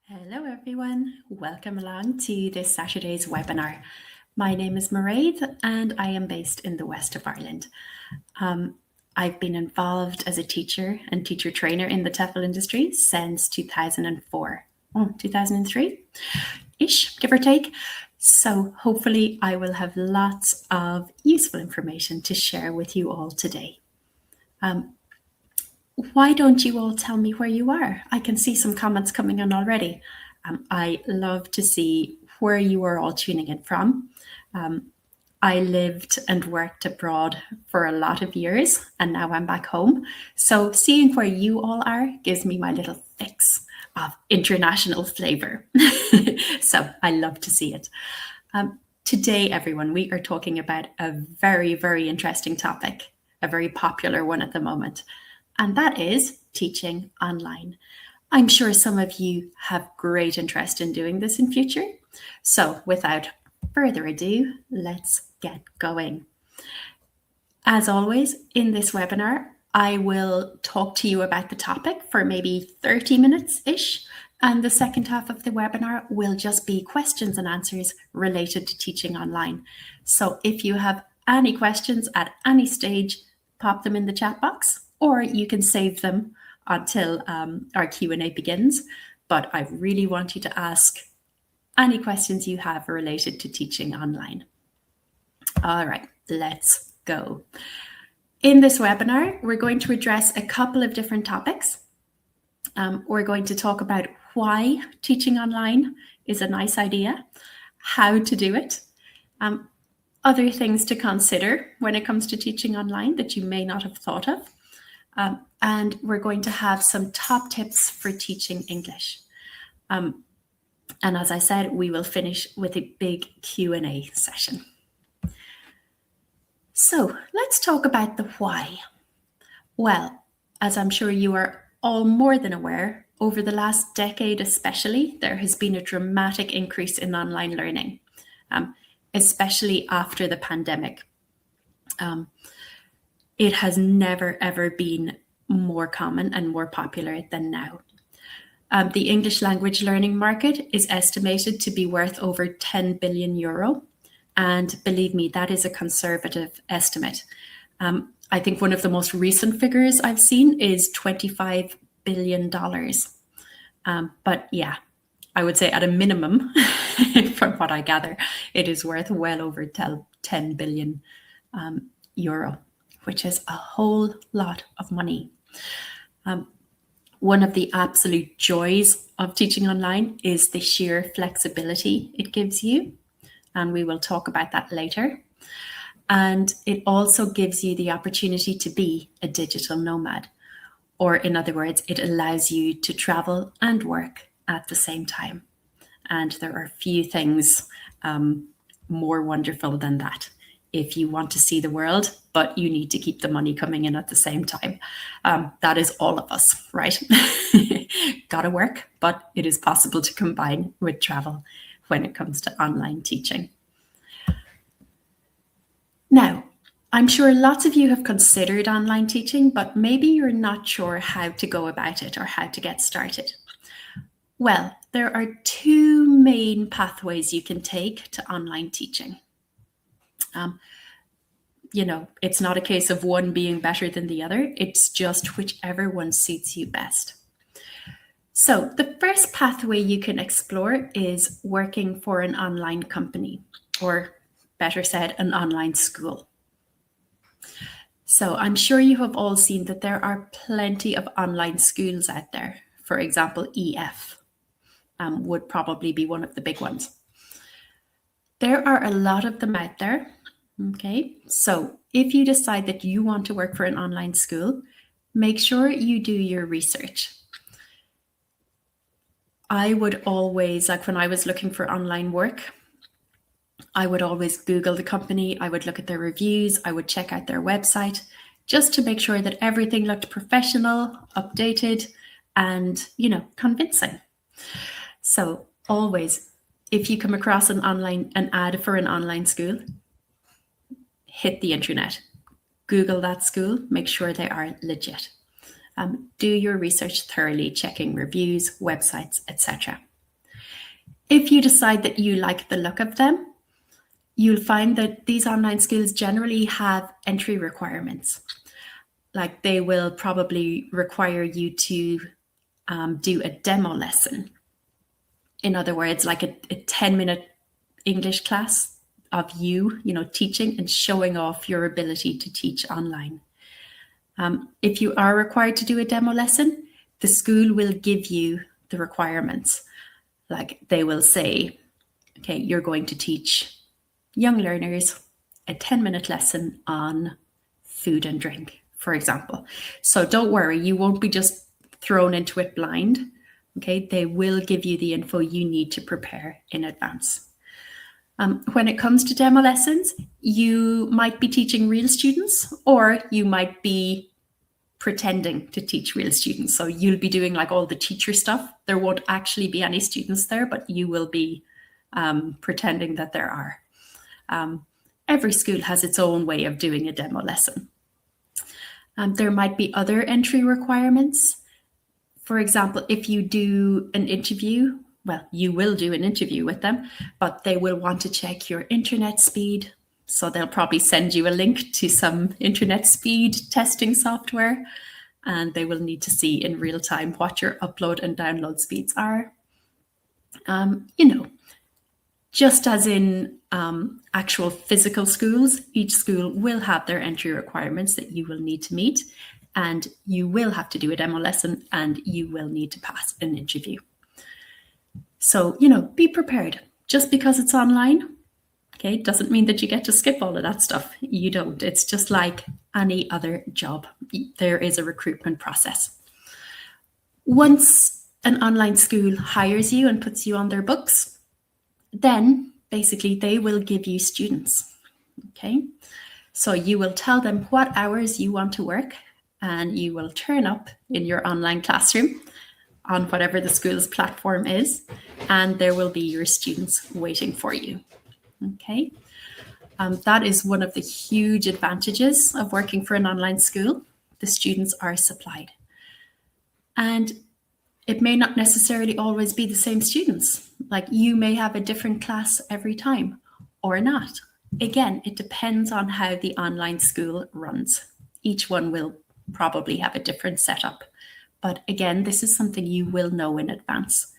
Hello everyone, welcome along to this Saturday's webinar. My name is Mairead and I am based in the west of Ireland. I've been involved as a teacher and teacher trainer in the TEFL industry since 2004, 2003-ish, give or take. So hopefully I will have lots of useful information to share with you all today. Why don't you all tell me where you are? I can see some comments coming in already. I love to see where you are all tuning in from. I lived and worked abroad for a lot of years and now I'm back home. So seeing where you all are gives me my little fix of international flavor. So I love to see it. Today, everyone, we are talking about a very, very interesting topic, a very popular one at the moment. And that is teaching online. I'm sure some of you have great interest in doing this in future. So without further ado, let's get going. As always, in this webinar, I will talk to you about the topic for maybe 30 minutes-ish. And the second half of the webinar will just be questions and answers related to teaching online. So if you have any questions at any stage, pop them in the chat box, or you can save them until our Q&A begins. But I really want you to ask any questions you have related to teaching online. All right, let's go. In this webinar, we're going to address a couple of different topics. We're going to talk about why teaching online is a nice idea, how to do it, other things to consider when it comes to teaching online that you may not have thought of. And we're going to have some top tips for teaching English. And as I said, we will finish with a big Q&A session. So let's talk about the why. Well, as I'm sure you are all more than aware, over the last decade especially, there has been a dramatic increase in online learning, especially after the pandemic. It has never, ever been more common and more popular than now. The English language learning market is estimated to be worth over 10 billion euro. And believe me, that is a conservative estimate. I think one of the most recent figures I've seen is $25 billion. But yeah, I would say at a minimum, from what I gather, it is worth well over 10 billion euro, which is a whole lot of money. One of the absolute joys of teaching online is the sheer flexibility it gives you. And we will talk about that later. And it also gives you the opportunity to be a digital nomad. Or in other words, it allows you to travel and work at the same time. And there are few things more wonderful than that. If you want to see the world, but you need to keep the money coming in at the same time. That is all of us, right? Gotta work, but it is possible to combine with travel when it comes to online teaching. Now, I'm sure lots of you have considered online teaching, but maybe you're not sure how to go about it or how to get started. Well, there are two main pathways you can take to online teaching. It's not a case of one being better than the other. It's just whichever one suits you best. So the first pathway you can explore is working for an online company, or better said, an online school. So I'm sure you have all seen that there are plenty of online schools out there. For example, EF would probably be one of the big ones. There are a lot of them out there. Okay, so if you decide that you want to work for an online school, make sure you do your research. I would always, like when I was looking for online work, I would always Google the company, I would look at their reviews, I would check out their website, just to make sure that everything looked professional, updated, and, convincing. So always, if you come across an ad for an online school, hit the internet, Google that school, make sure they are legit. Do your research thoroughly, checking reviews, websites, etc. If you decide that you like the look of them, you'll find that these online schools generally have entry requirements. Like they will probably require you to do a demo lesson. In other words, like a 10-minute English class of you teaching and showing off your ability to teach online. If you are required to do a demo lesson, the school will give you the requirements. Like they will say, okay, you're going to teach young learners a 10-minute lesson on food and drink, for example. So don't worry, you won't be just thrown into it blind. Okay, they will give you the info you need to prepare in advance. When it comes to demo lessons, you might be teaching real students, or you might be pretending to teach real students. So you'll be doing like all the teacher stuff. There won't actually be any students there, but you will be pretending that there are. Every school has its own way of doing a demo lesson. There might be other entry requirements. For example, if you do an interview, well, you will do an interview with them, but they will want to check your internet speed. So they'll probably send you a link to some internet speed testing software, and they will need to see in real time what your upload and download speeds are. Just as in actual physical schools, each school will have their entry requirements that you will need to meet, and you will have to do a demo lesson, and you will need to pass an interview. So, be prepared. Just because it's online, okay, doesn't mean that you get to skip all of that stuff. You don't. It's just like any other job. There is a recruitment process. Once an online school hires you and puts you on their books, then basically they will give you students, okay? So you will tell them what hours you want to work, and you will turn up in your online classroom on whatever the school's platform is, and there will be your students waiting for you, okay? That is one of the huge advantages of working for an online school. The students are supplied. And it may not necessarily always be the same students. Like you may have a different class every time or not. Again, it depends on how the online school runs. Each one will probably have a different setup. But again, this is something you will know in advance.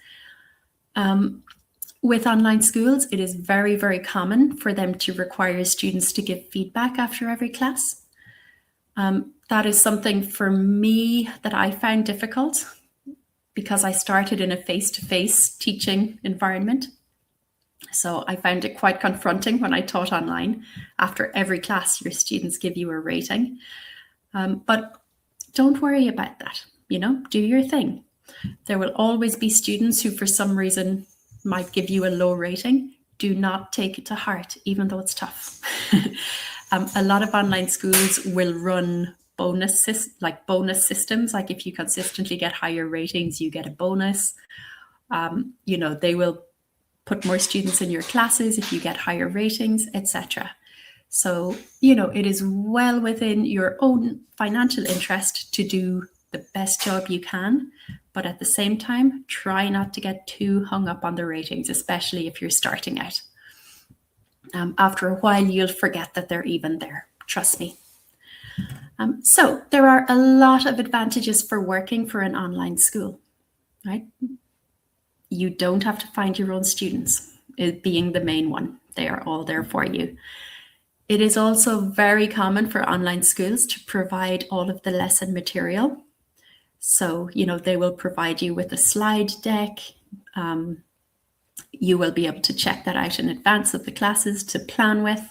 With online schools, it is very, very common for them to require students to give feedback after every class. That is something for me that I found difficult, because I started in a face-to-face teaching environment. So I found it quite confronting when I taught online. After every class, your students give you a rating. But don't worry about that. Do your thing. There will always be students who, for some reason, might give you a low rating. Do not take it to heart, even though it's tough. A lot of online schools will run bonus systems. Like if you consistently get higher ratings, you get a bonus. They will put more students in your classes if you get higher ratings, etc. So, it is well within your own financial interest to do the best job you can, but at the same time, try not to get too hung up on the ratings, especially if you're starting out. After a while, you'll forget that they're even there. Trust me. So there are a lot of advantages for working for an online school, right? You don't have to find your own students, it being the main one. They are all there for you. It is also very common for online schools to provide all of the lesson material. So, they will provide you with a slide deck. You will be able to check that out in advance of the classes to plan with.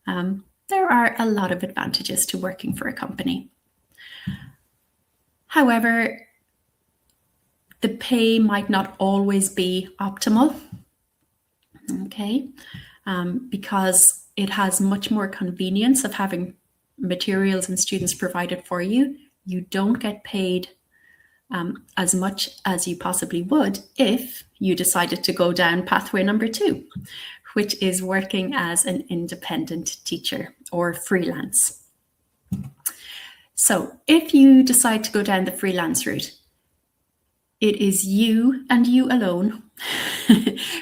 There are a lot of advantages to working for a company. However, the pay might not always be optimal, okay? Because it has much more convenience of having materials and students provided for you. You don't get paid as much as you possibly would if you decided to go down pathway number 2, which is working as an independent teacher or freelance. So if you decide to go down the freelance route, It is you and you alone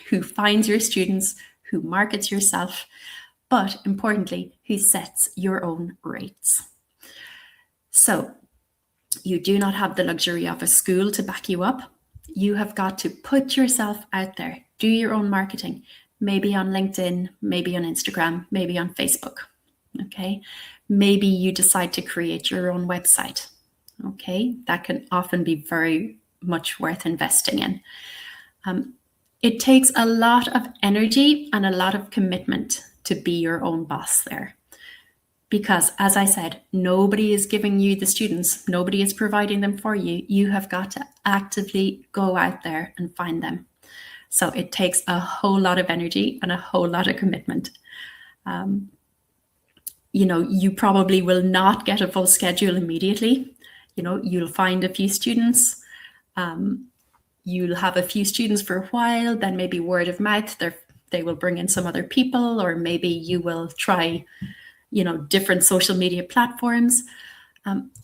who finds your students, who markets yourself, but importantly, who sets your own rates. So you do not have the luxury of a school to back you up. You have got to put yourself out there, do your own marketing, maybe on LinkedIn, maybe on Instagram, maybe on Facebook. Okay. Maybe you decide to create your own website. Okay. That can often be very much worth investing in. It takes a lot of energy and a lot of commitment to be your own boss there. Because, as I said, nobody is giving you the students, nobody is providing them for you. You have got to actively go out there and find them. So it takes a whole lot of energy and a whole lot of commitment. You probably will not get a full schedule immediately. You'll find a few students. You'll have a few students for a while, then maybe word of mouth, they will bring in some other people, or maybe you will try different social media platforms.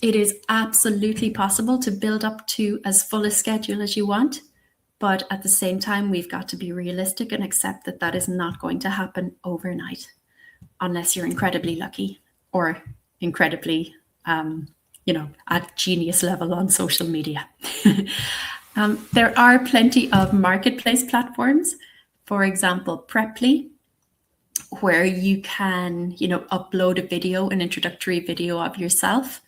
It is absolutely possible to build up to as full a schedule as you want, but at the same time, we've got to be realistic and accept that that is not going to happen overnight, unless you're incredibly lucky or incredibly, at genius level on social media. There are plenty of marketplace platforms, for example, Preply, where you can, upload a video, an introductory video of yourself.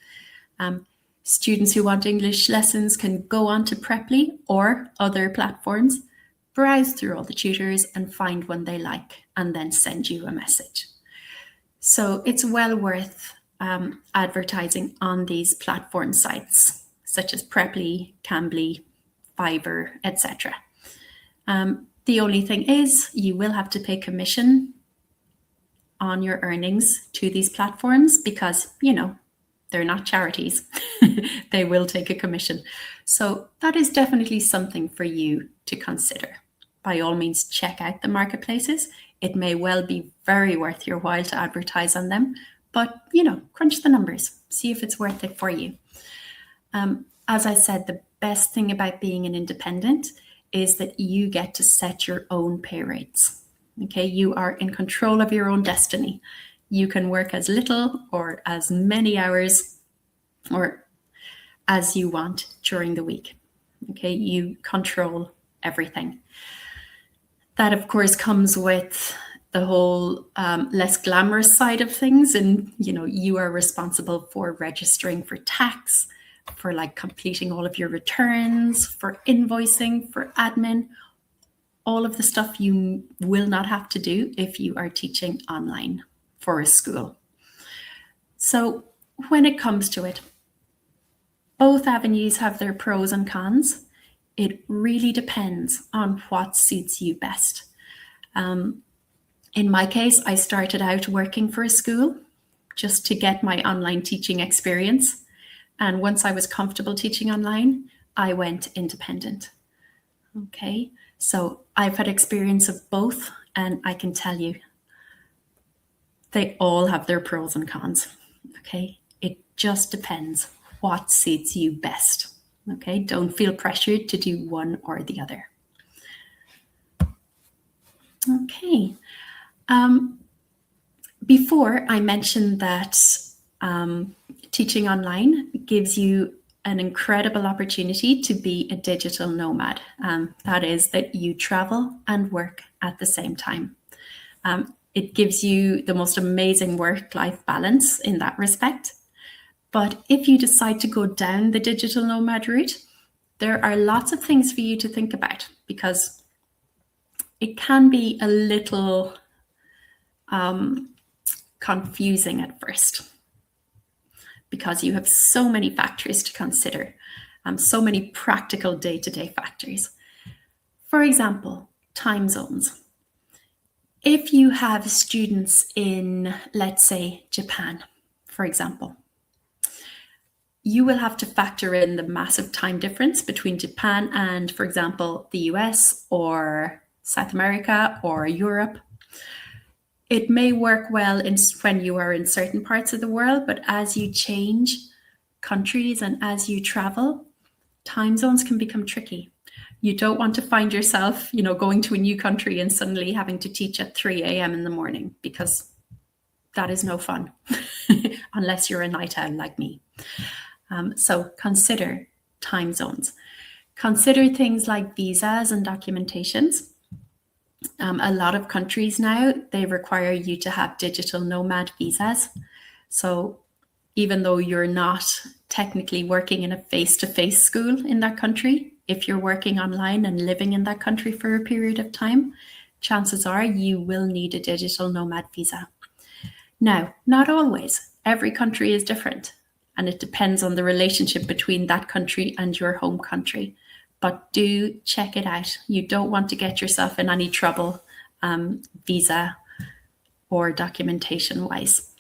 Students who want English lessons can go on to Preply or other platforms, browse through all the tutors and find one they like, and then send you a message. So it's well worth advertising on these platform sites, such as Preply, Cambly, Fiverr, etc. The only thing is you will have to pay commission on your earnings to these platforms because, they're not charities. They will take a commission. So that is definitely something for you to consider. By all means, check out the marketplaces. It may well be very worth your while to advertise on them, but, crunch the numbers, see if it's worth it for you. As I said, the best thing about being an independent is that you get to set your own pay rates. Okay, you are in control of your own destiny. You can work as little or as many hours or as you want during the week. Okay, you control everything. That, of course, comes with the whole less glamorous side of things. And, you are responsible for registering for tax, for completing all of your returns, for invoicing, for admin, all of the stuff you will not have to do if you are teaching online for a school. So when it comes to it, both avenues have their pros and cons. It really depends on what suits you best. In my case, I started out working for a school just to get my online teaching experience. And once I was comfortable teaching online, I went independent. Okay, so I've had experience of both, and I can tell you, they all have their pros and cons. Okay, it just depends what suits you best. Okay, don't feel pressured to do one or the other. Okay, before I mentioned that teaching online gives you an incredible opportunity to be a digital nomad. That is that you travel and work at the same time. It gives you the most amazing work-life balance in that respect. But if you decide to go down the digital nomad route, there are lots of things for you to think about because it can be a little confusing at first, because you have so many factors to consider, so many practical day-to-day factors. For example, time zones. If you have students in, let's say, Japan, for example, you will have to factor in the massive time difference between Japan and, for example, the US or South America or Europe. It may work well when you are in certain parts of the world, but as you change countries and as you travel, time zones can become tricky. You don't want to find yourself, going to a new country and suddenly having to teach at 3 a.m. in the morning, because that is no fun unless you're a night owl like me. So consider time zones. Consider things like visas and documentations. A lot of countries now, they require you to have digital nomad visas. So even though you're not technically working in a face-to-face school in that country, if you're working online and living in that country for a period of time, chances are you will need a digital nomad visa. Now, not always. Every country is different, and it depends on the relationship between that country and your home country. But do check it out. You don't want to get yourself in any trouble, visa or documentation-wise.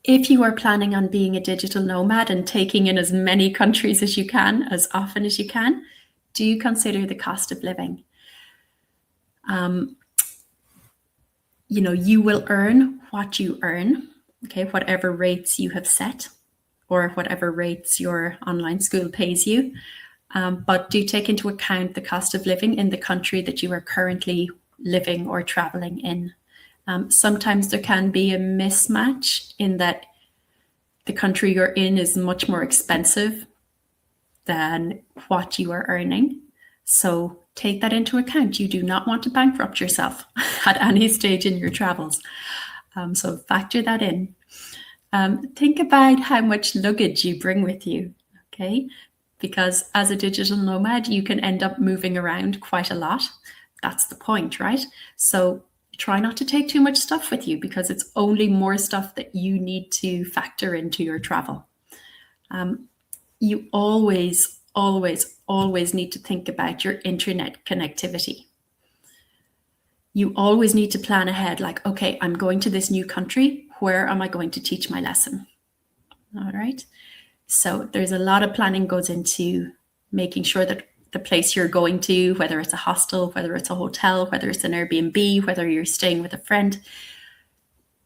If you are planning on being a digital nomad and taking in as many countries as you can, as often as you can, do consider the cost of living. You will earn what you earn, okay, whatever rates you have set or whatever rates your online school pays you. But do take into account the cost of living in the country that you are currently living or traveling in. Sometimes there can be a mismatch in that the country you're in is much more expensive than what you are earning. So take that into account. You do not want to bankrupt yourself at any stage in your travels. So factor that in. Think about how much luggage you bring with you, okay? Because as a digital nomad, you can end up moving around quite a lot. That's the point, right? So try not to take too much stuff with you, because it's only more stuff that you need to factor into your travel. You always, always, always need to think about your internet connectivity. You always need to plan ahead, like, okay, I'm going to this new country. Where am I going to teach my lesson? All right. So there's a lot of planning goes into making sure that the place you're going to, whether it's a hostel, whether it's a hotel, whether it's an Airbnb, whether you're staying with a friend,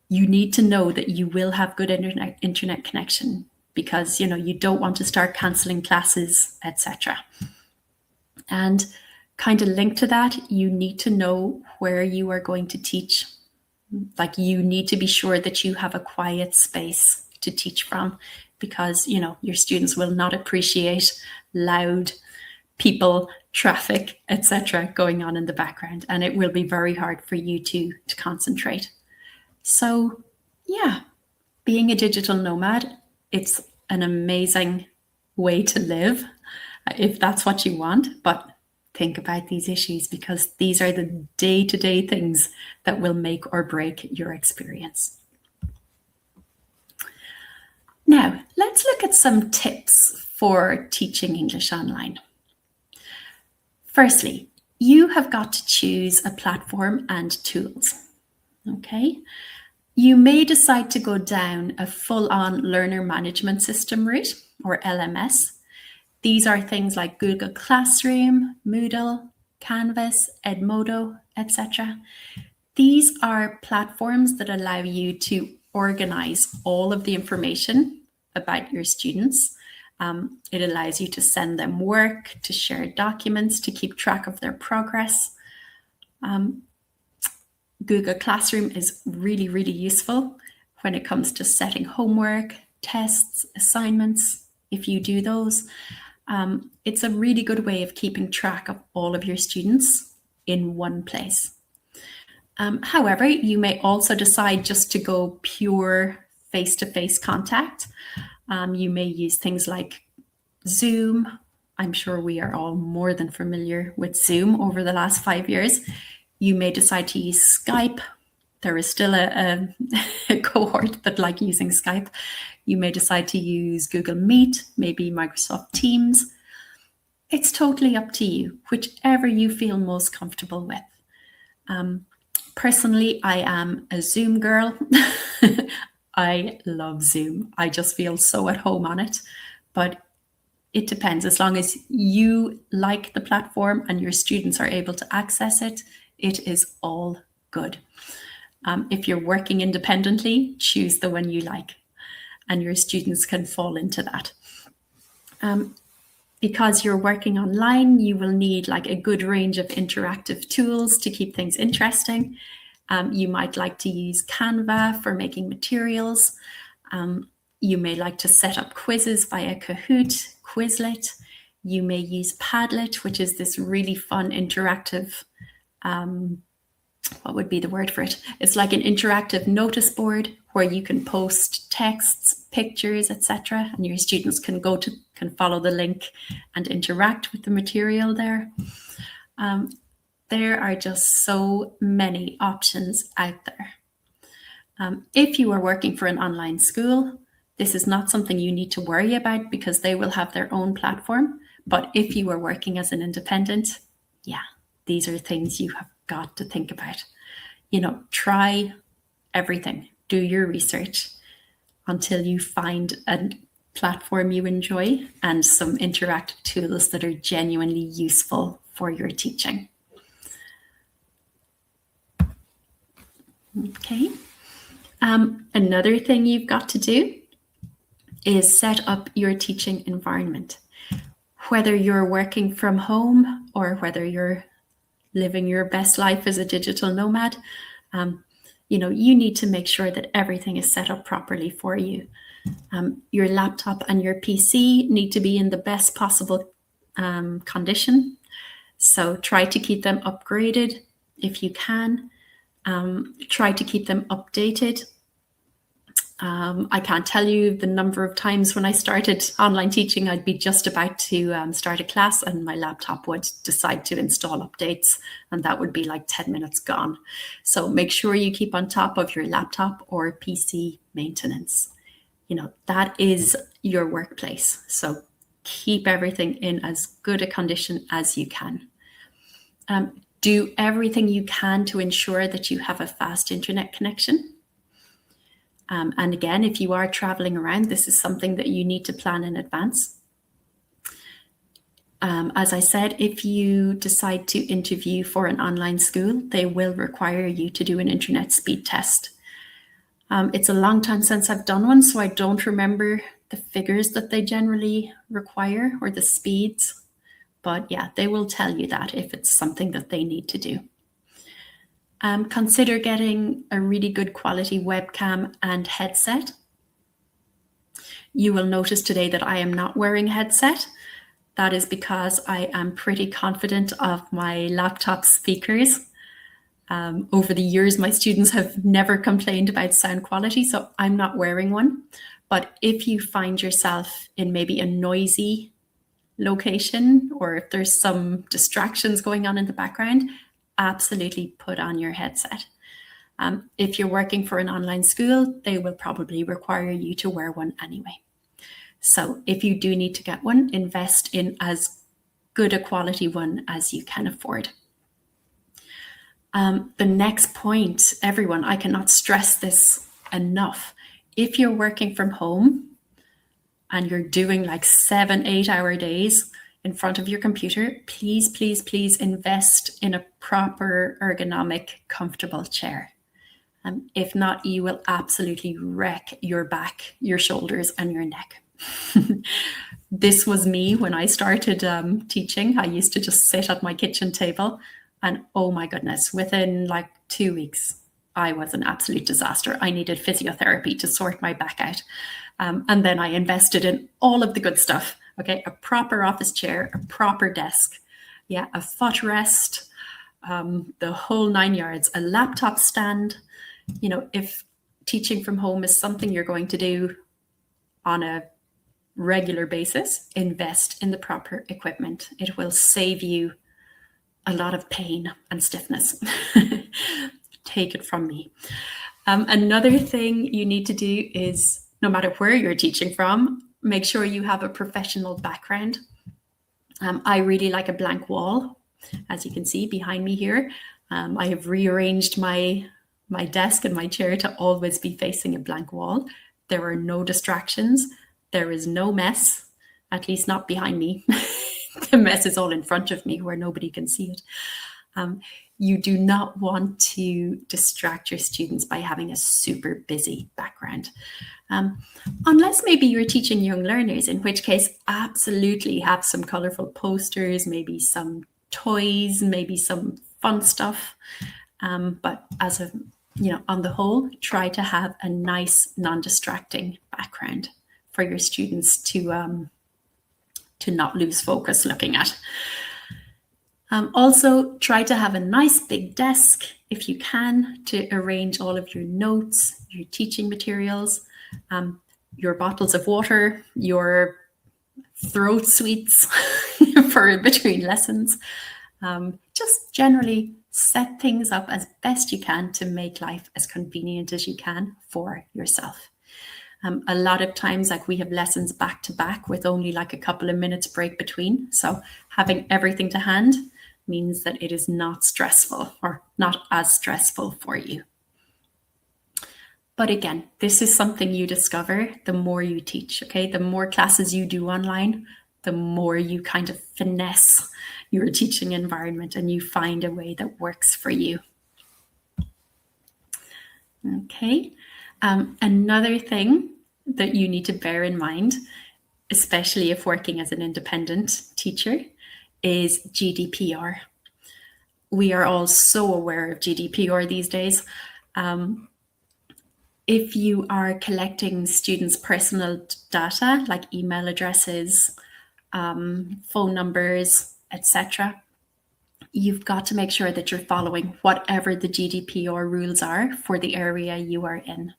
you need to know that you will have good internet connection, because you don't want to start canceling classes, etc. And kind of linked to that, you need to know where you are going to teach. Like, you need to be sure that you have a quiet space to teach from, because your students will not appreciate loud people, traffic, etc. going on in the background, and it will be very hard for you to concentrate. So yeah, being a digital nomad, it's an amazing way to live if that's what you want, but think about these issues, because these are the day-to-day things that will make or break your experience. Now, let's look at some tips for teaching English online. Firstly, you have got to choose a platform and tools, okay? You may decide to go down a full-on learner management system route, or LMS. These are things like Google Classroom, Moodle, Canvas, Edmodo, etc. These are platforms that allow you to organize all of the information about your students. It allows you to send them work, to share documents, to keep track of their progress. Google Classroom is really, really useful when it comes to setting homework, tests, assignments, if you do those. It's a really good way of keeping track of all of your students in one place. However, you may also decide just to go pure face-to-face contact. You may use things like Zoom. I'm sure we are all more than familiar with Zoom over the last 5 years. You may decide to use Skype. There is still a cohort that like using Skype. You may decide to use Google Meet, maybe Microsoft Teams. It's totally up to you, whichever you feel most comfortable with. Personally, I am a Zoom girl. I love Zoom. I just feel so at home on it, but it depends. As long as you like the platform and your students are able to access it, it is all good. If you're working independently, choose the one you like, and your students can fall into that. Because you're working online, you will need like a good range of interactive tools to keep things interesting. You might like to use Canva for making materials. You may like to set up quizzes via Kahoot, Quizlet. You may use Padlet, which is this really fun interactive, what would be the word for it? It's like an interactive notice board where you can post texts, pictures, etc., and your students can follow the link and interact with the material there. There are just so many options out there. If you are working for an online school, this is not something you need to worry about because they will have their own platform. But if you are working as an independent, yeah, these are things you have got to think about. Try everything, do your research until you find a platform you enjoy and some interactive tools that are genuinely useful for your teaching. Okay. Another thing you've got to do is set up your teaching environment. Whether you're working from home or whether you're living your best life as a digital nomad, you need to make sure that everything is set up properly for you. Your laptop and your PC need to be in the best possible condition. So try to keep them upgraded if you can. Try to keep them updated. I can't tell you the number of times when I started online teaching, I'd be just about to start a class and my laptop would decide to install updates, and that would be like 10 minutes gone. So make sure you keep on top of your laptop or PC maintenance. That is your workplace. So keep everything in as good a condition as you can. Do everything you can to ensure that you have a fast internet connection. And again, if you are traveling around, this is something that you need to plan in advance. As I said, if you decide to interview for an online school, they will require you to do an internet speed test. It's a long time since I've done one, so I don't remember the figures that they generally require or the speeds. But yeah, they will tell you that if it's something that they need to do. Consider getting a really good quality webcam and headset. You will notice today that I am not wearing a headset. That is because I am pretty confident of my laptop speakers. Over the years, my students have never complained about sound quality, so I'm not wearing one. But if you find yourself in maybe a noisy location or if there's some distractions going on in the background, absolutely put on your headset. If you're working for an online school, they will probably require you to wear one anyway. So if you do need to get one, invest in as good a quality one as you can afford. The next point, everyone, I cannot stress this enough. If you're working from home and you're doing like 7-8 hour days in front of your computer, please, please, please invest in a proper, ergonomic, comfortable chair. If not, you will absolutely wreck your back, your shoulders, and your neck. This was me when I started teaching. I used to just sit at my kitchen table and oh my goodness, within like 2 weeks, I was an absolute disaster. I needed physiotherapy to sort my back out. And then I invested in all of the good stuff. Okay, a proper office chair, a proper desk, yeah, a footrest, the whole 9 yards, a laptop stand. If teaching from home is something you're going to do on a regular basis, invest in the proper equipment. It will save you a lot of pain and stiffness. Take it from me. Another thing you need to do is, no matter where you're teaching from, make sure you have a professional background. I really like a blank wall, as you can see behind me here. I have rearranged my desk and my chair to always be facing a blank wall. There are no distractions. There is no mess, at least not behind me. The mess is all in front of me where nobody can see it. You do not want to distract your students by having a super busy background. Unless maybe you're teaching young learners, in which case absolutely have some colorful posters, maybe some toys, maybe some fun stuff. But as a, on the whole, try to have a nice, non-distracting background for your students to not lose focus looking at. Also, try to have a nice big desk, if you can, to arrange all of your notes, your teaching materials, your bottles of water, your throat sweets for between lessons. Just generally set things up as best you can to make life as convenient as you can for yourself. A lot of times, like, we have lessons back to back with only like a couple of minutes break between. So having everything to hand means that it is not stressful, or not as stressful for you. But again, this is something you discover the more you teach, okay? The more classes you do online, the more you kind of finesse your teaching environment and you find a way that works for you. Okay. Another thing that you need to bear in mind, especially if working as an independent teacher, is GDPR. We are all so aware of GDPR these days. If you are collecting students' personal data, like email addresses, phone numbers, etc., you've got to make sure that you're following whatever the GDPR rules are for the area you are in.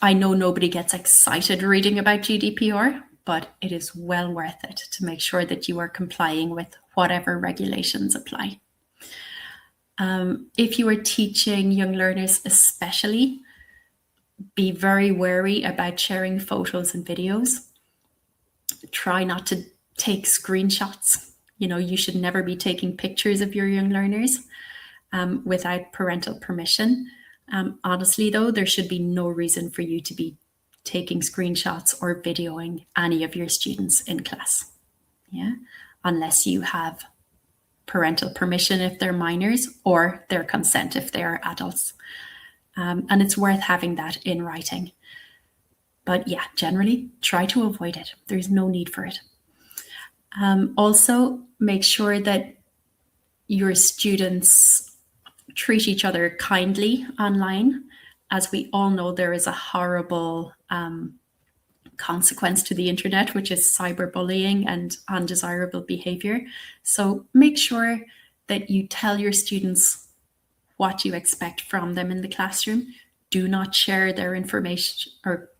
I know nobody gets excited reading about GDPR, but it is well worth it to make sure that you are complying with whatever regulations apply. If you are teaching young learners especially, be very wary about sharing photos and videos. Try not to take screenshots. You should never be taking pictures of your young learners without parental permission. Honestly, though, there should be no reason for you to be taking screenshots or videoing any of your students in class. Yeah, unless you have parental permission if they're minors, or their consent if they are adults. And it's worth having that in writing. But yeah, generally try to avoid it. There's no need for it. Also, make sure that your students treat each other kindly online. As we all know, there is a horrible consequence to the internet, which is cyberbullying and undesirable behavior. So make sure that you tell your students what you expect from them in the classroom. Do not share their information, or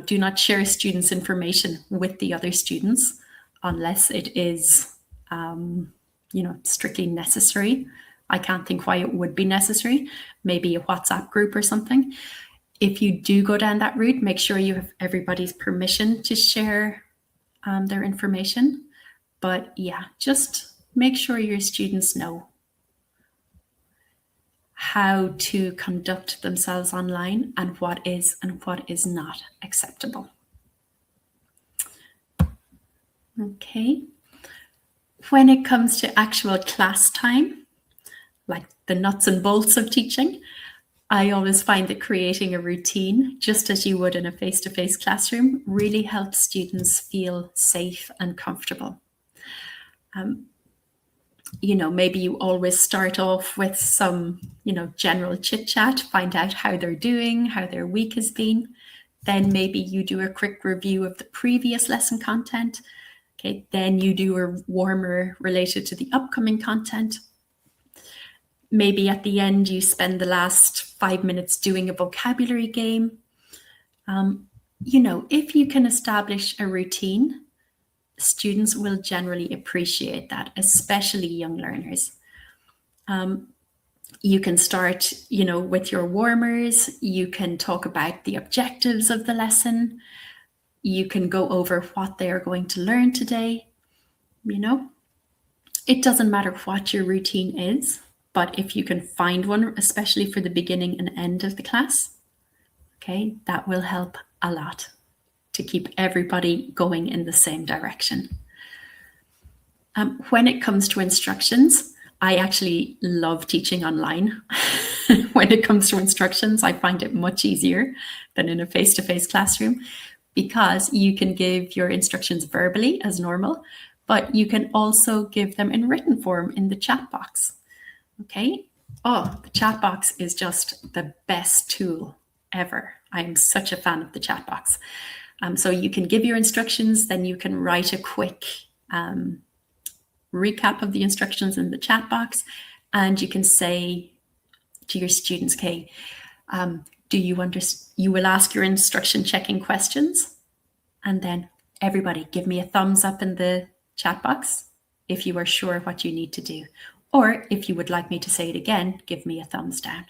do not share students' information with the other students unless it is strictly necessary. I can't think why it would be necessary. Maybe a WhatsApp group or something. If you do go down that route, make sure you have everybody's permission to share their information. But yeah, just make sure your students know how to conduct themselves online and what is and what is not acceptable. Okay. When it comes to actual class time, like the nuts and bolts of teaching, I always find that creating a routine, just as you would in a face-to-face classroom, really helps students feel safe and comfortable. Maybe you always start off with some, general chit chat, find out how they're doing, how their week has been. Then maybe you do a quick review of the previous lesson content. Okay, then you do a warmer related to the upcoming content. Maybe at the end, you spend the last 5 minutes doing a vocabulary game. If you can establish a routine, students will generally appreciate that, especially young learners. You can start, with your warmers. You can talk about the objectives of the lesson. You can go over what they are going to learn today. It doesn't matter what your routine is, but if you can find one, especially for the beginning and end of the class, okay, that will help a lot to keep everybody going in the same direction. When it comes to instructions, I actually love teaching online. When it comes to instructions, I find it much easier than in a face-to-face classroom because you can give your instructions verbally as normal, but you can also give them in written form in the chat box. Okay. Oh, the chat box is just the best tool ever. I'm such a fan of the chat box. So you can give your instructions, then you can write a quick recap of the instructions in the chat box, and you can say to your students, okay, you will ask your instruction checking questions, and then everybody give me a thumbs up in the chat box if you are sure what you need to do. Or if you would like me to say it again, give me a thumbs down.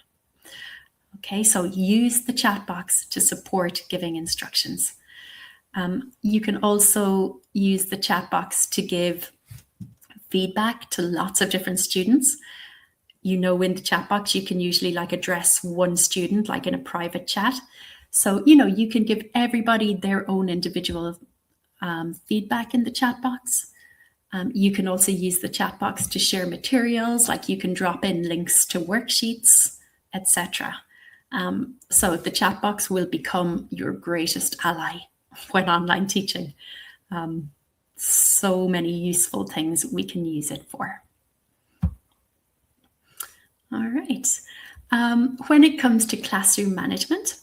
Okay, so use the chat box to support giving instructions. You can also use the chat box to give feedback to lots of different students. In the chat box, you can usually address one student, like in a private chat. So, you can give everybody their own individual feedback in the chat box. You can also use the chat box to share materials, like you can drop in links to worksheets, etc. So the chat box will become your greatest ally when online teaching. So many useful things we can use it for. All right. When it comes to classroom management,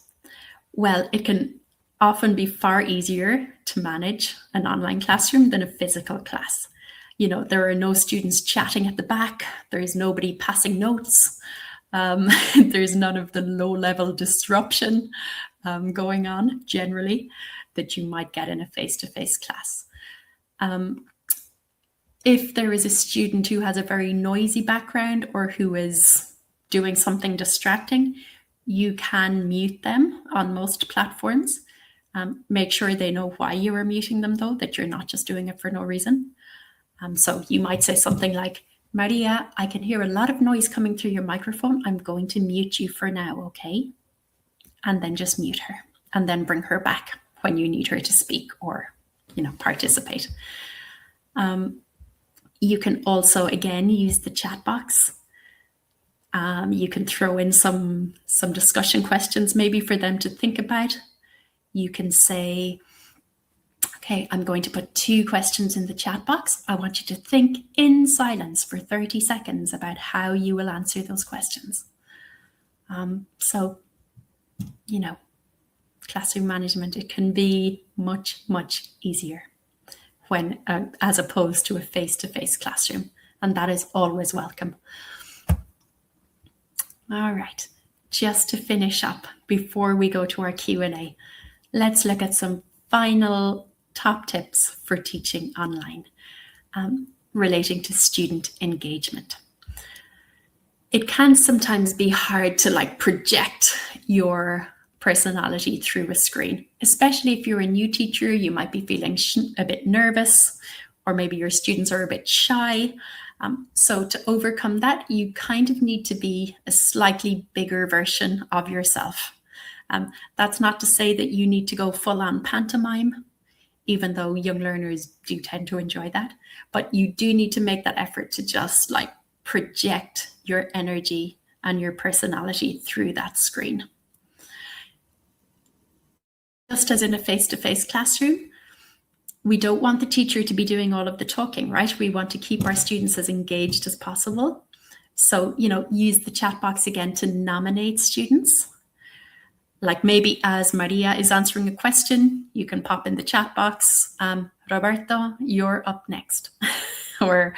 well, it can often be far easier to manage an online classroom than a physical class. There are no students chatting at the back. There's nobody passing notes. There's none of the low-level disruption going on generally that you might get in a face-to-face class. If there is a student who has a very noisy background or who is doing something distracting, you can mute them on most platforms. Make sure they know why you are muting them, though, that you're not just doing it for no reason. So you might say something like, Maria, I can hear a lot of noise coming through your microphone. I'm going to mute you for now, okay? And then just mute her and then bring her back when you need her to speak or, participate. You can also, again, use the chat box. You can throw in some discussion questions maybe for them to think about. You can say, okay, I'm going to put 2 questions in the chat box. I want you to think in silence for 30 seconds about how you will answer those questions. So, classroom management, it can be much, much easier when as opposed to a face-to-face classroom, and that is always welcome. All right, just to finish up before we go to our Q&A, let's look at some final top tips for teaching online relating to student engagement. It can sometimes be hard to project your personality through a screen, especially if you're a new teacher. You might be feeling a bit nervous, or maybe your students are a bit shy. So to overcome that, you kind of need to be a slightly bigger version of yourself. That's not to say that you need to go full on pantomime, even though young learners do tend to enjoy that. But you do need to make that effort to just project your energy and your personality through that screen. Just as in a face-to-face classroom, we don't want the teacher to be doing all of the talking, right? We want to keep our students as engaged as possible. So, use the chat box again to nominate students. Like maybe as Maria is answering a question, you can pop in the chat box, Roberto, you're up next. Or,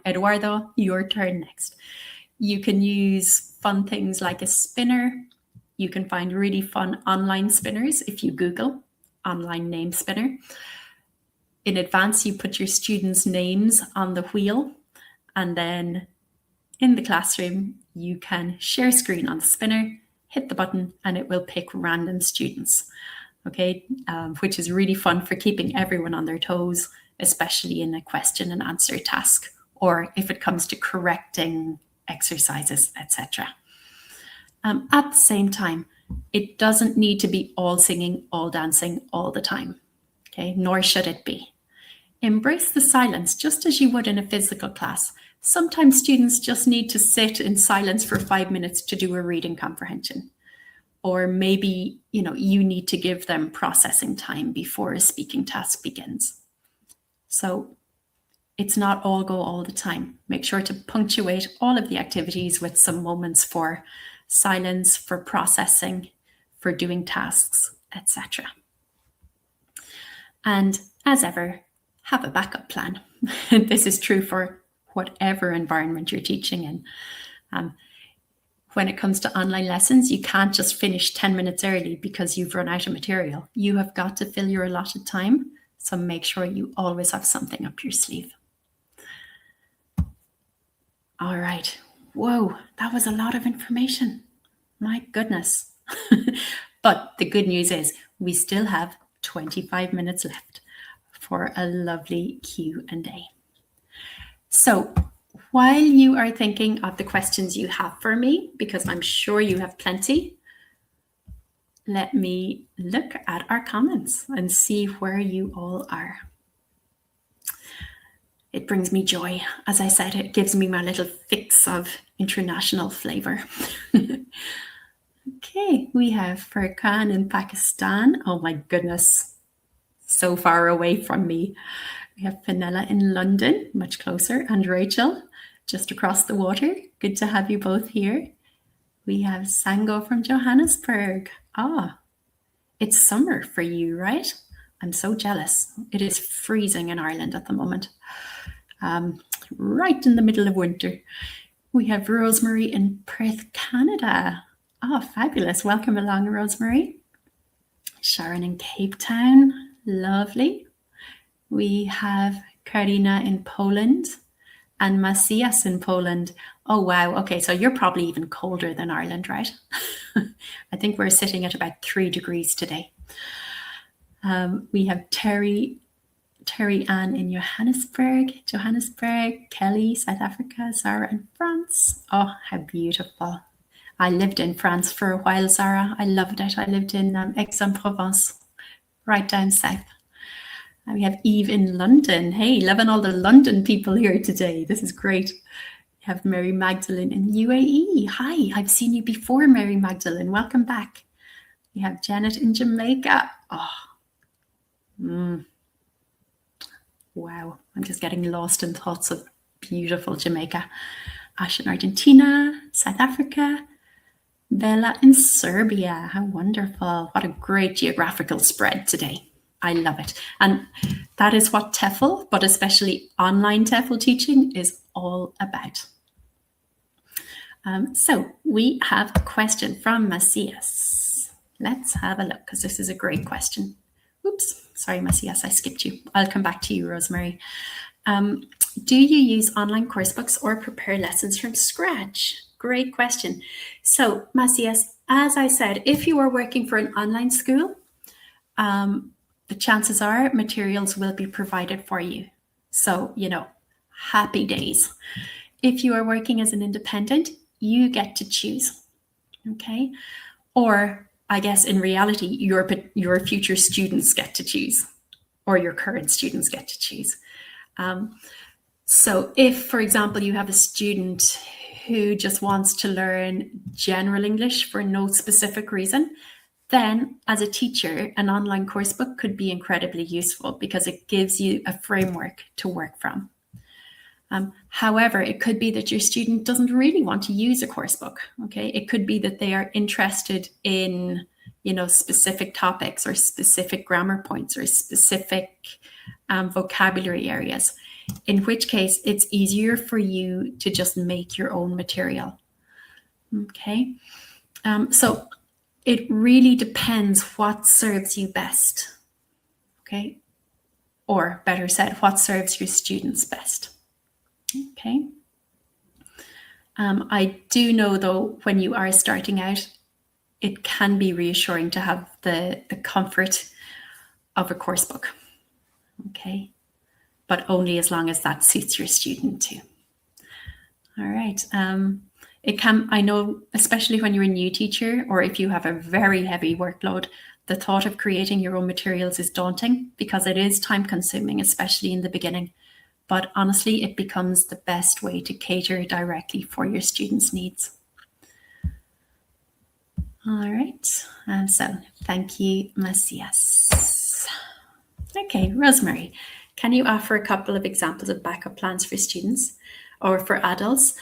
Eduardo, your turn next. You can use fun things like a spinner. You can find really fun online spinners if you Google online name spinner. In advance, you put your students' names on the wheel, and then in the classroom, you can share screen on the spinner, hit the button, and it will pick random students, okay? Which is really fun for keeping everyone on their toes, especially in a question and answer task, or if it comes to correcting exercises, etc. At the same time, it doesn't need to be all singing, all dancing, all the time, okay? Nor should it be. Embrace the silence just as you would in a physical class. Sometimes students just need to sit in silence for 5 minutes to do a reading comprehension. Or maybe, you need to give them processing time before a speaking task begins. So it's not all go all the time. Make sure to punctuate all of the activities with some moments for silence, for processing, for doing tasks, etc. And as ever, have a backup plan. This is true for whatever environment you're teaching in. When it comes to online lessons, you can't just finish 10 minutes early because you've run out of material. You have got to fill your allotted time, so make sure you always have something up your sleeve. All right. Whoa, that was a lot of information. My goodness. But the good news is we still have 25 minutes left for a lovely Q&A. So while you are thinking of the questions you have for me, because I'm sure you have plenty, let me look at our comments and see where you all are. It brings me joy. As I said, it gives me my little fix of international flavor. Okay, we have Furqan in Pakistan. Oh my goodness, so far away from me. We have Fenella in London, much closer, and Rachel just across the water. Good to have you both here. We have Sango from Johannesburg. It's summer for you, right? I'm so jealous. It is freezing in Ireland at the moment. Right in the middle of winter. We have Rosemary in Perth, Canada. Fabulous. Welcome along, Rosemary. Sharon in Cape Town. Lovely. We have Karina in Poland and Macias in Poland. Oh, wow. Okay, so you're probably even colder than Ireland, right? I think we're sitting at about 3 degrees today. We have Terry Ann in Johannesburg, Kelly, South Africa, Zara in France. Oh, how beautiful. I lived in France for a while, Zara. I loved it. I lived in Aix-en-Provence, right down south. And we have Eve in London. Hey, loving all the London people here today. This is great. We have Mary Magdalene in UAE. Hi, I've seen you before, Mary Magdalene. Welcome back. We have Janet in Jamaica. Wow, I'm just getting lost in thoughts of beautiful Jamaica. Ash in Argentina, South Africa, Bella in Serbia. How wonderful. What a great geographical spread today. I love it. And that is what TEFL, but especially online TEFL teaching, is all about. So we have a question from Macias. Let's have a look, because this is a great question. Oops, sorry, Macias, I skipped you. I'll come back to you, Rosemary. Do you use online course books or prepare lessons from scratch? Great question. So, Macias, as I said, if you are working for an online school, the chances are materials will be provided for you. So, happy days. If you are working as an independent, you get to choose, okay? Or I guess in reality, your future students get to choose, or your current students get to choose. So if, for example, you have a student who just wants to learn general English for no specific reason, then as a teacher, an online course book could be incredibly useful because it gives you a framework to work from. However, it could be that your student doesn't really want to use a course book. Okay, it could be that they are interested in, specific topics or specific grammar points or specific vocabulary areas. In which case, it's easier for you to just make your own material. Okay, so it really depends what serves you best. Okay, or better said, what serves your students best. Okay. I do know, though, when you are starting out, it can be reassuring to have the comfort of a course book. Okay. But only as long as that suits your student too. All right. I know, especially when you're a new teacher or if you have a very heavy workload, The thought of creating your own materials is daunting because it is time consuming, especially in the beginning. But honestly, it becomes the best way to cater directly for your students' needs. All right, so thank you, Macias. Okay, Rosemary, can you offer a couple of examples of backup plans for students or for adults?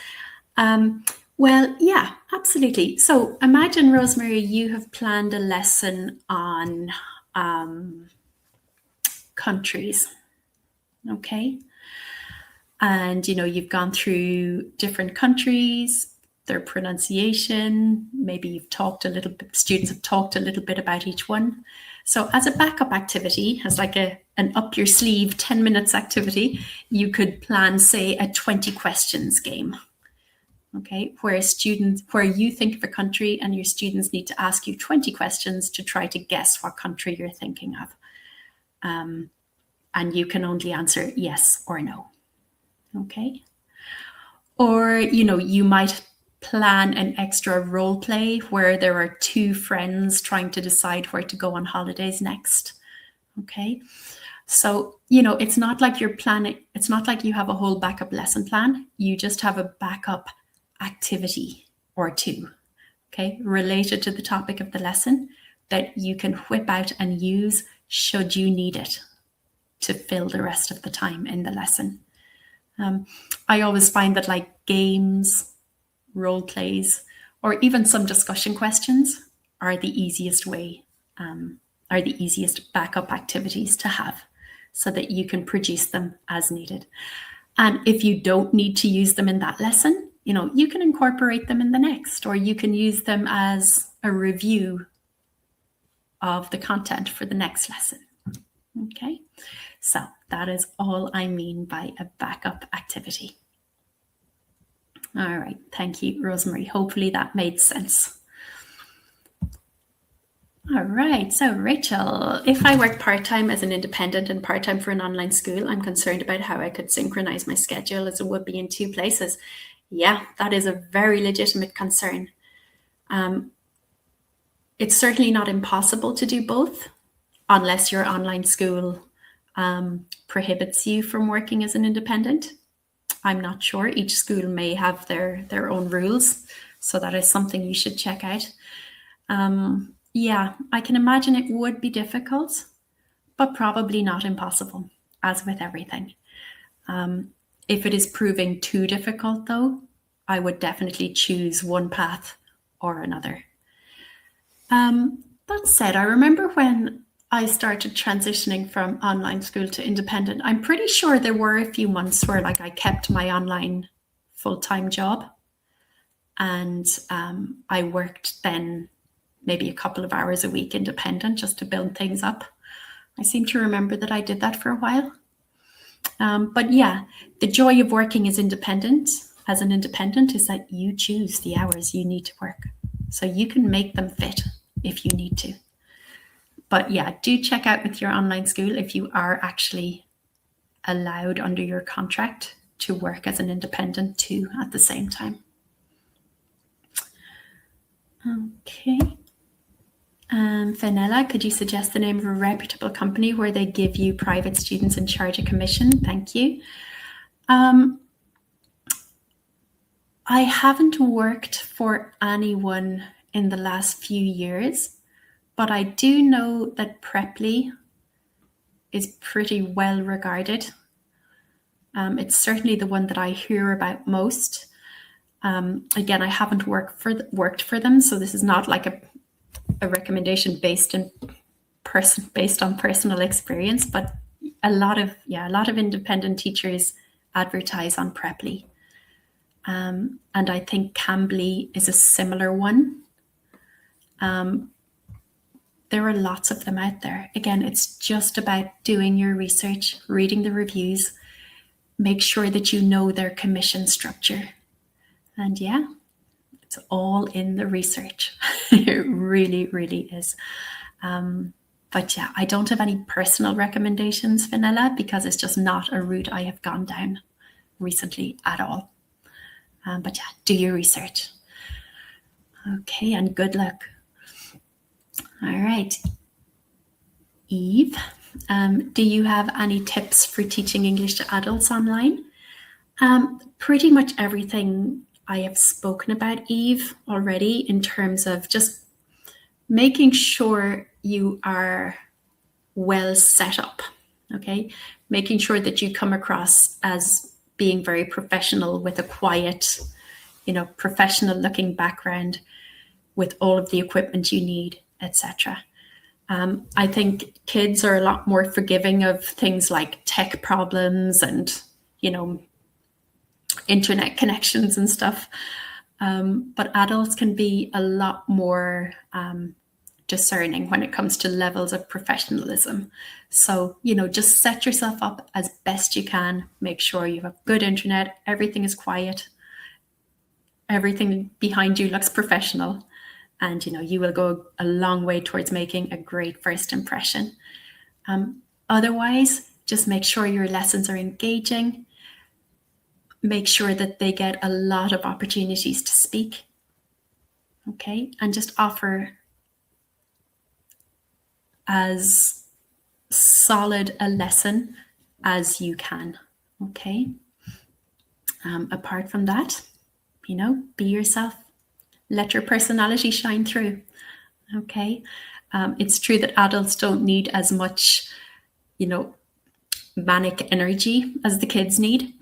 Well, yeah, absolutely. So imagine, Rosemary, you have planned a lesson on countries, okay? And, you've gone through different countries, their pronunciation, maybe you've talked a little bit, students have talked a little bit about each one. So as a backup activity, as like an up your sleeve 10 minutes activity, you could plan, say, a 20 questions game. Okay, where you think of a country and your students need to ask you 20 questions to try to guess what country you're thinking of. And you can only answer yes or no. Okay. Or, you might plan an extra role play where there are two friends trying to decide where to go on holidays next. Okay. So, it's not like you're planning, it's not like you have a whole backup lesson plan. You just have a backup activity or two, okay, related to the topic of the lesson that you can whip out and use should you need it to fill the rest of the time in the lesson. I always find that like games, role plays, or even some discussion questions are the easiest backup activities to have so that you can produce them as needed. And if you don't need to use them in that lesson, you can incorporate them in the next, or you can use them as a review of the content for the next lesson. Okay, so that is all I mean by a backup activity. All right, thank you, Rosemary. Hopefully that made sense. All right, so Rachel, if I work part-time as an independent and part-time for an online school, I'm concerned about how I could synchronize my schedule as it would be in two places. Yeah, that is a very legitimate concern. It's certainly not impossible to do both unless your online school prohibits you from working as an independent. I'm not sure. Each school may have their own rules. So that is something you should check out. Yeah, I can imagine it would be difficult, but probably not impossible, as with everything. If it is proving too difficult, though, I would definitely choose one path or another. That said, I remember when I started transitioning from online school to independent, I'm pretty sure there were a few months where I kept my online full-time job and I worked then maybe a couple of hours a week independent just to build things up. I seem to remember that I did that for a while. But yeah, the joy of working as an independent is that you choose the hours you need to work. So you can make them fit if you need to. But yeah, do check out with your online school if you are actually allowed under your contract to work as an independent too at the same time. Okay. Fenella, could you suggest the name of a reputable company where they give you private students in charge of commission? Thank you. I haven't worked for anyone in the last few years, but I do know that Preply is pretty well regarded. It's certainly the one that I hear about most. Again, I haven't worked for them, so this is not like a recommendation based on personal experience, but a lot of independent teachers advertise on Preply. And I think Cambly is a similar one. There are lots of them out there. Again, it's just about doing your research, reading the reviews, make sure that you know their commission structure. And yeah, it's all in the research. It really, really is. But yeah, I don't have any personal recommendations, Vanilla, because it's just not a route I have gone down recently at all. But yeah, do your research. Okay, and good luck. All right. Eve, do you have any tips for teaching English to adults online? Pretty much everything I have spoken about, Eve, already, in terms of just making sure you are well set up, okay? Making sure that you come across as being very professional with a quiet, professional looking background with all of the equipment you need, etc. I think kids are a lot more forgiving of things like tech problems and, internet connections and stuff. But adults can be a lot more discerning when it comes to levels of professionalism. So, just set yourself up as best you can. Make sure you have good internet, everything is quiet, everything behind you looks professional, and you will go a long way towards making a great first impression. Otherwise, just make sure your lessons are engaging. Make sure that they get a lot of opportunities to speak. Okay, and just offer as solid a lesson as you can. Okay. Apart from that, be yourself. Let your personality shine through. Okay. It's true that adults don't need as much, manic energy as the kids need,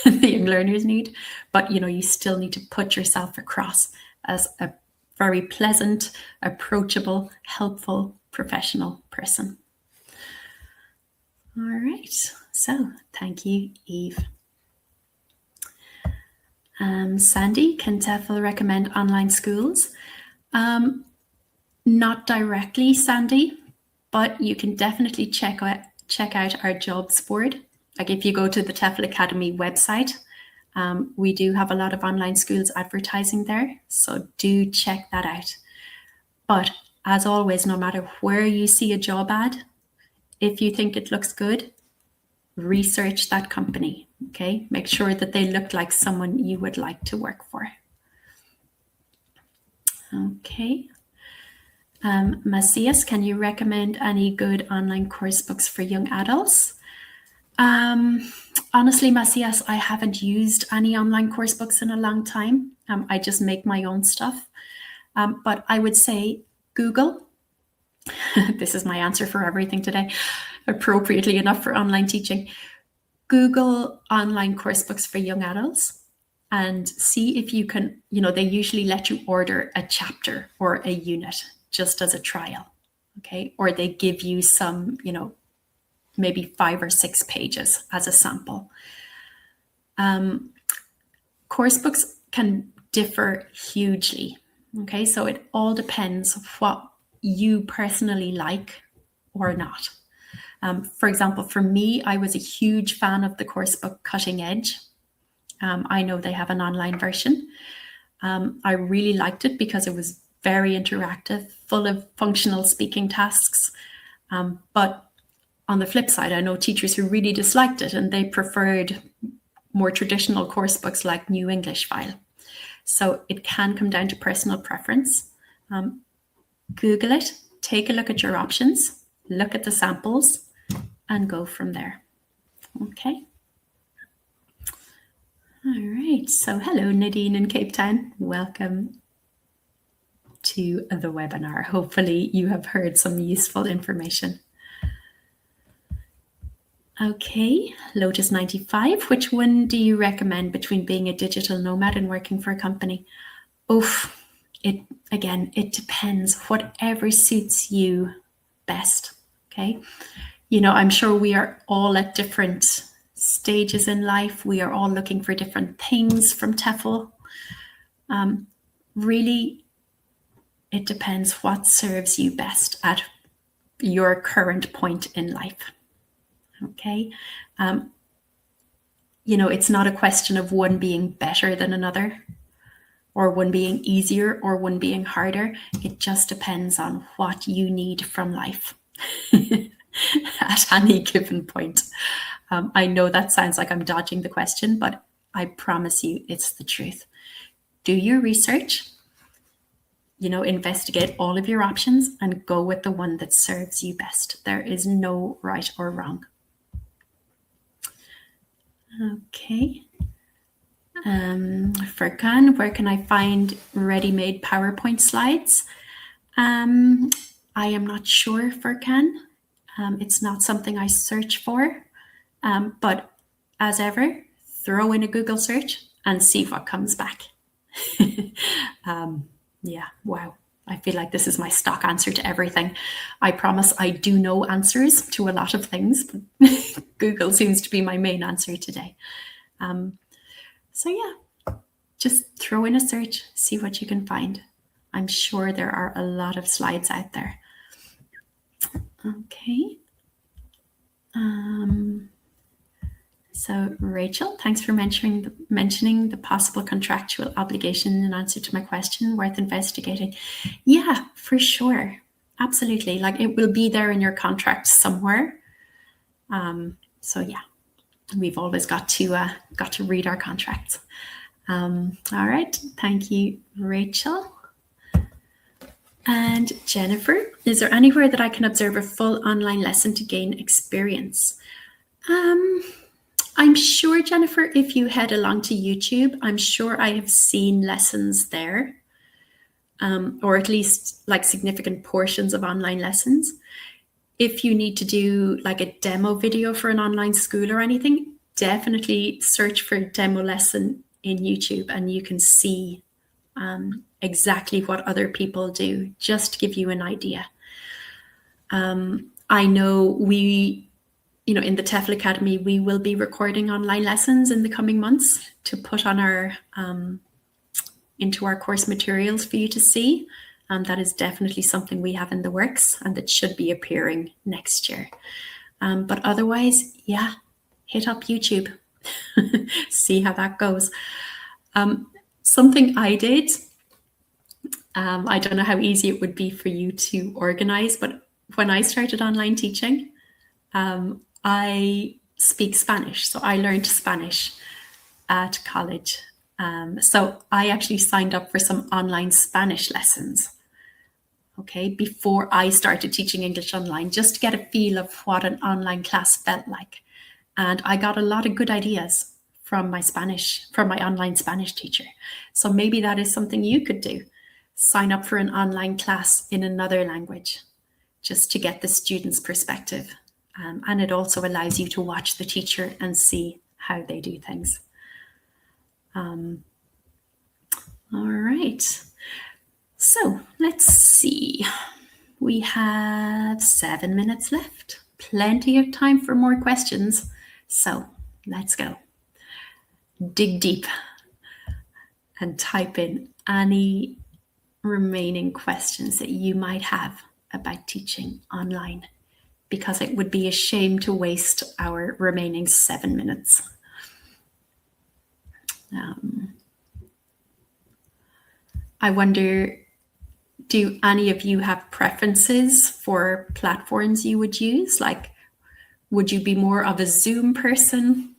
the young learners need, but you still need to put yourself across as a very pleasant, approachable, helpful, professional person. All right, so thank you, Eve. Sandy, can TEFL recommend online schools? Not directly, Sandy, but you can definitely check out our jobs board. Like if you go to the TEFL Academy website, we do have a lot of online schools advertising there, so do check that out. But as always, no matter where you see a job ad, if you think it looks good, research that company, okay? Make sure that they look like someone you would like to work for. Okay. Macias, can you recommend any good online course books for young adults? Honestly, Macias, I haven't used any online course books in a long time. I just make my own stuff. But I would say Google. This is my answer for everything today, appropriately enough for online teaching. Google online course books for young adults and see if you can, they usually let you order a chapter or a unit just as a trial, okay? Or they give you some, maybe 5 or 6 pages as a sample. Course books can differ hugely, okay? So it all depends what you personally like or not. For example, for me, I was a huge fan of the course book Cutting Edge. I know they have an online version. I really liked it because it was very interactive, full of functional speaking tasks. But on the flip side, I know teachers who really disliked it and they preferred more traditional course books like New English File. So it can come down to personal preference. Google it, take a look at your options, look at the samples, and go from there. Okay. All right. So hello, Nadine in Cape Town. Welcome to the webinar. Hopefully you have heard some useful information. Okay, Lotus 95, which one do you recommend between being a digital nomad and working for a company? Oof, it depends. Whatever suits you best, okay? I'm sure we are all at different stages in life. We are all looking for different things from TEFL. Really, it depends what serves you best at your current point in life. Okay. It's not a question of one being better than another or one being easier or one being harder. It just depends on what you need from life at any given point. I know that sounds like I'm dodging the question, but I promise you it's the truth. Do your research. investigate all of your options and go with the one that serves you best. There is no right or wrong. Okay. Furkan, where can I find ready-made PowerPoint slides? I am not sure, Furkan. It's not something I search for, but as ever, throw in a Google search and see what comes back. Yeah, wow. I feel like this is my stock answer to everything. I promise I do know answers to a lot of things, but Google seems to be my main answer today. So yeah, just throw in a search, see what you can find. I'm sure there are a lot of slides out there. Okay. So Rachel, thanks for mentioning the possible contractual obligation in answer to my question, worth investigating. Yeah, for sure. Absolutely. Like it will be there in your contract somewhere. So yeah, we've always got to read our contracts. All right. Thank you, Rachel. And Jennifer, is there anywhere that I can observe a full online lesson to gain experience? I'm sure, Jennifer, if you head along to YouTube, I'm sure I have seen lessons there, or at least like significant portions of online lessons. If you need to do like a demo video for an online school or anything, definitely search for demo lesson in YouTube and you can see exactly what other people do, just to give you an idea. I know in the TEFL Academy, we will be recording online lessons in the coming months to put on into our course materials for you to see. That is definitely something we have in the works and that should be appearing next year. But otherwise, yeah, hit up YouTube, see how that goes. Something I did, I don't know how easy it would be for you to organize, but when I started online teaching, I speak Spanish. So I learned Spanish at college. So I actually signed up for some online Spanish lessons, okay, before I started teaching English online, just to get a feel of what an online class felt like. And I got a lot of good ideas from my online Spanish teacher. So maybe that is something you could do. Sign up for an online class in another language, just to get the student's perspective. And it also allows you to watch the teacher and see how they do things. All right. So let's see. We have 7 minutes left. Plenty of time for more questions. So let's go. Dig deep and type in any remaining questions that you might have about teaching online, because it would be a shame to waste our remaining 7 minutes. I wonder, do any of you have preferences for platforms you would use? Like, would you be more of a Zoom person?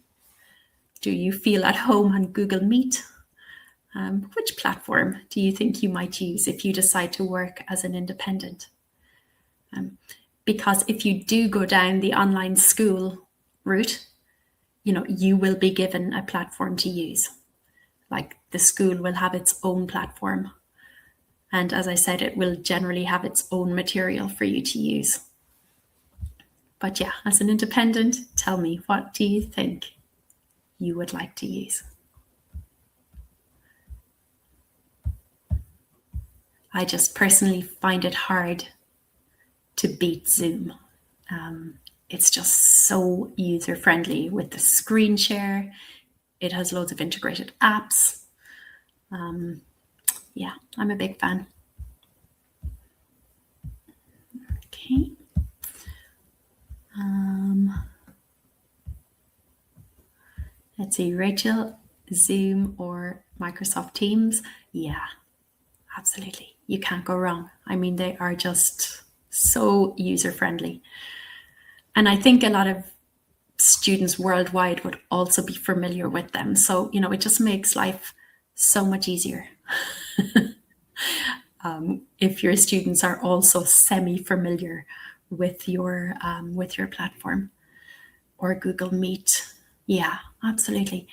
Do you feel at home on Google Meet? Which platform do you think you might use if you decide to work as an independent? Because if you do go down the online school route, you will be given a platform to use. Like the school will have its own platform. And as I said, it will generally have its own material for you to use. But yeah, as an independent, tell me, what do you think you would like to use? I just personally find it hard to beat Zoom. It's just so user-friendly with the screen share. It has loads of integrated apps. Yeah, I'm a big fan. Okay. Let's see, Rachel, Zoom or Microsoft Teams? Yeah, absolutely. You can't go wrong. I mean, they are just so user-friendly. And I think a lot of students worldwide would also be familiar with them. So, it just makes life so much easier. if your students are also semi-familiar with your platform or Google Meet. Yeah, absolutely.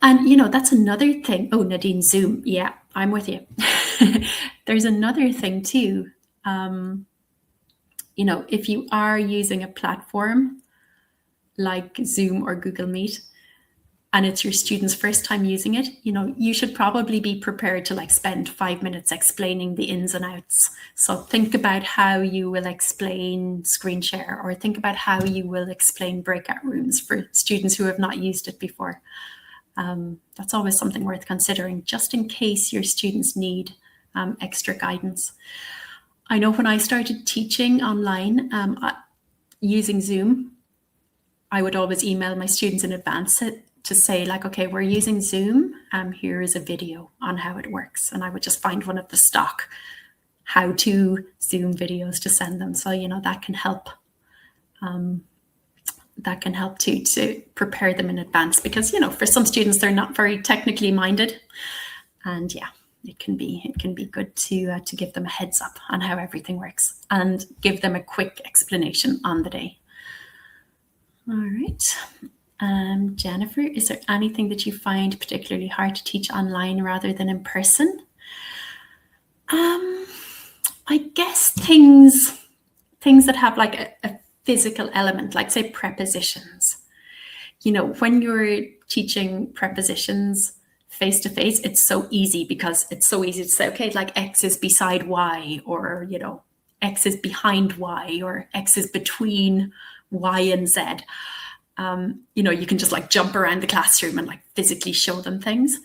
And, that's another thing. Oh, Nadine, Zoom. Yeah, I'm with you. There's another thing too. If you are using a platform like Zoom or Google Meet, and it's your students' first time using it, you should probably be prepared to spend 5 minutes explaining the ins and outs. So think about how you will explain screen share, or think about how you will explain breakout rooms for students who have not used it before. That's always something worth considering, just in case your students need extra guidance. I know when I started teaching online using Zoom, I would always email my students in advance to say okay, we're using Zoom. Here is a video on how it works. And I would just find one of the stock how-to Zoom videos to send them. So, that can help. That can help too, to prepare them in advance, because, for some students, they're not very technically minded. And yeah, it can be good to give them a heads up on how everything works and give them a quick explanation on the day. All right. Jennifer, is there anything that you find particularly hard to teach online rather than in person? I guess things that have a physical element, like say prepositions. When you're teaching prepositions face to face, it's so easy, because it's so easy to say, okay, X is beside Y, or, X is behind Y, or X is between Y and Z. You can just jump around the classroom and physically show them things.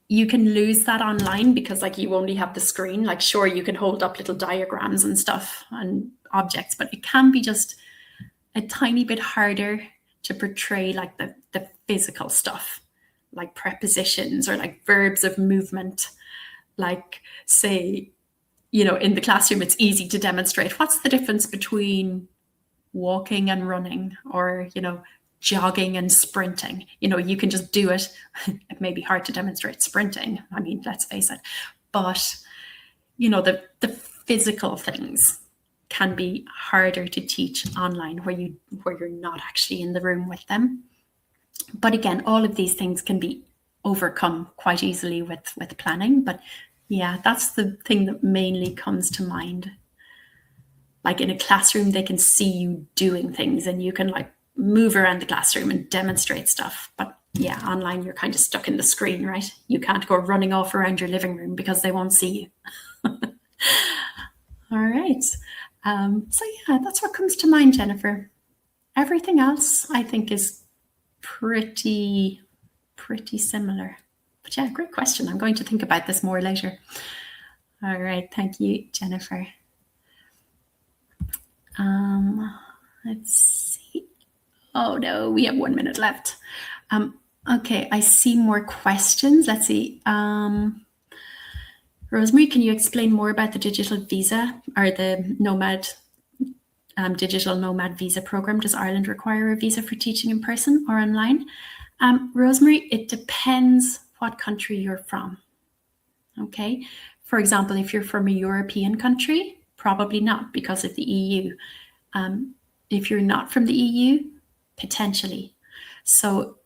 You can lose that online, because you only have the screen. Sure, you can hold up little diagrams and stuff and objects, but it can be just a tiny bit harder to portray the physical stuff, like prepositions or verbs of movement. Say, in the classroom, it's easy to demonstrate what's the difference between walking and running, or, jogging and sprinting. You can just do it. It may be hard to demonstrate sprinting. I mean, let's face it. But, the physical things can be harder to teach online, where you're not actually in the room with them. But again, all of these things can be overcome quite easily with planning. But yeah, that's the thing that mainly comes to mind. In a classroom, they can see you doing things, and you can move around the classroom and demonstrate stuff. But yeah, online, you're kind of stuck in the screen, right? You can't go running off around your living room, because they won't see you. All right. So yeah, that's what comes to mind, Jennifer. Everything else, I think, is pretty similar. But yeah, great question. I'm going to think about this more later. All right. Thank you, Jennifer. Let's see. Oh no, we have 1 minute left. Okay, I see more questions. Let's see. Rosemary, can you explain more about the digital visa, or the nomad digital nomad visa program? Does Ireland require a visa for teaching in person or online? Rosemary, it depends what country you're from. Okay. For example, if you're from a European country, probably not, because of the EU. If you're not from the EU, potentially. So,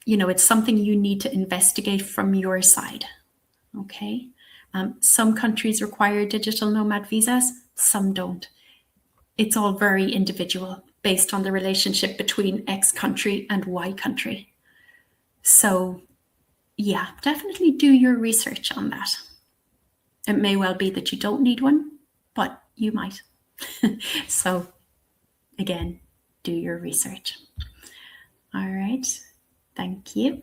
it's something you need to investigate from your side. Okay. Some countries require digital nomad visas, some don't. It's all very individual, based on the relationship between X country and Y country. So yeah, definitely do your research on that. It may well be that you don't need one, but you might. So again, do your research. All right, thank you.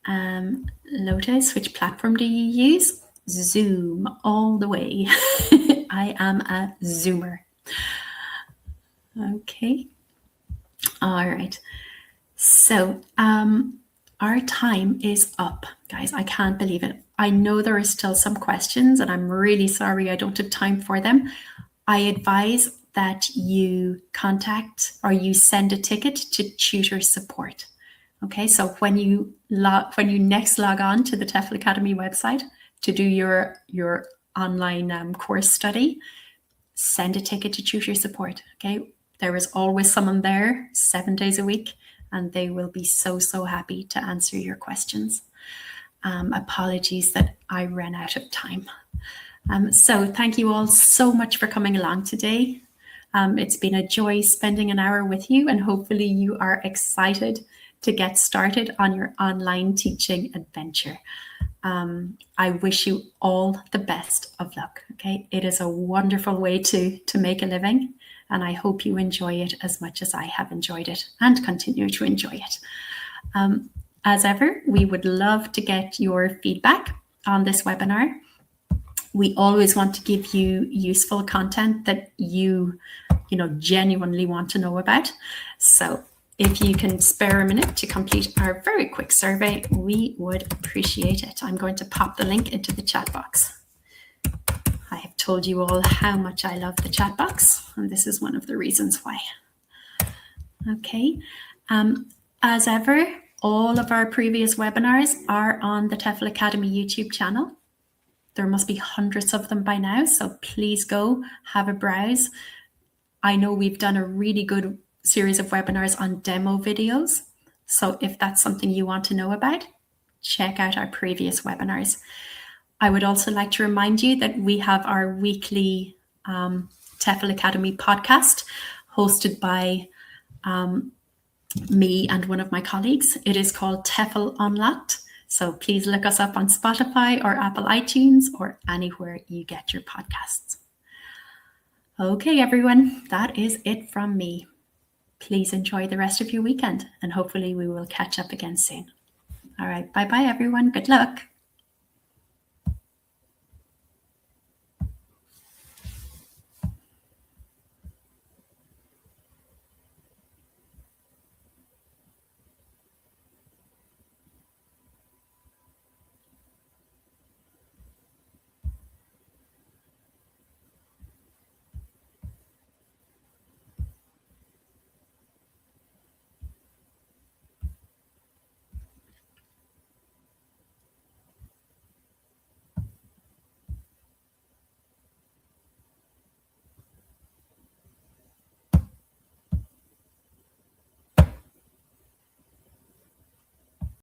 Lotus, which platform do you use? Zoom all the way. I am a Zoomer. Okay. All right. So our time is up, guys. I can't believe it. I know there are still some questions, and I'm really sorry I don't have time for them. I advise that you contact, or you send a ticket to tutor support. Okay, so when you next log on to the TEFL Academy website to do your online course study, send a ticket to Tutor Support. Okay, there is always someone there 7 days a week, and they will be so happy to answer your questions. Apologies that I ran out of time. So thank you all so much for coming along today. It's been a joy spending an hour with you, and hopefully you are excited to get started on your online teaching adventure. I wish you all the best of luck. Okay, it is a wonderful way to make a living, and I hope you enjoy it as much as I have enjoyed it and continue to enjoy it. As ever, we would love to get your feedback on this webinar. We always want to give you useful content that you genuinely want to know about. So if you can spare a minute to complete our very quick survey, we would appreciate it. I'm going to pop the link into the chat box. I have told you all how much I love the chat box, and this is one of the reasons why. Okay, as ever, all of our previous webinars are on the TEFL Academy YouTube channel. There must be hundreds of them by now, so please go have a browse. I know we've done a really good series of webinars on demo videos, so if that's something you want to know about, check out our previous webinars. I would also like to remind you that we have our weekly TEFL Academy podcast hosted by me and one of my colleagues. It is called TEFL Unlocked. So please look us up on Spotify or Apple iTunes or anywhere you get your podcasts. Okay, everyone, that is it from me. Please enjoy the rest of your weekend, and hopefully we will catch up again soon. All right, bye-bye, everyone. Good luck.